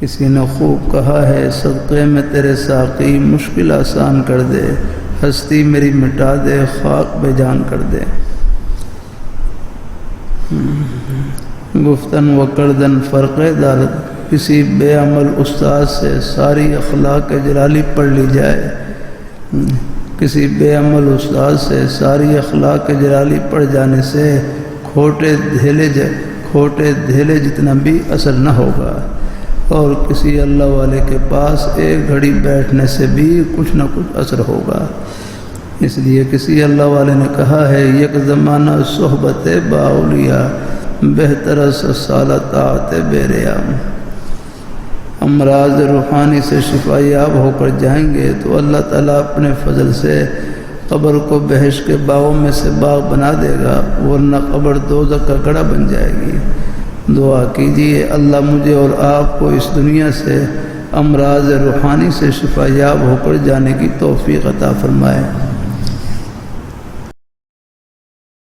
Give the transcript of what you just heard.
کسی نے خوب کہا ہے صدقے میں تیرے ساقی مشکل آسان کر دے، ہستی میری مٹا دے، خاک بے جان کر دے۔ گفتن و کردن فرق دارت، کسی بے عمل استاد سے ساری اخلاق جلالی پڑھ لی جائے، کسی بے عمل استاد سے ساری اخلاق جلالی پڑھ جانے سے کھوٹے دھیلے جتنا بھی اثر نہ ہوگا، اور کسی اللہ والے کے پاس ایک گھڑی بیٹھنے سے بھی کچھ نہ کچھ اثر ہوگا۔ اس لیے کسی اللہ والے نے کہا ہے یک زمانہ صحبت باولیاء بہتر سالہ طاعت بیریا۔ امراض روحانی سے شفا یاب ہو کر جائیں گے تو اللہ تعالیٰ اپنے فضل سے قبر کو بہشت کے باغوں میں سے باغ بنا دے گا، ورنہ قبر دوزخ کا گڑھا بن جائے گی۔ دعا کیجیے اللہ مجھے اور آپ کو اس دنیا سے امراض روحانی سے شفا یاب ہو کر جانے کی توفیق عطا فرمائے۔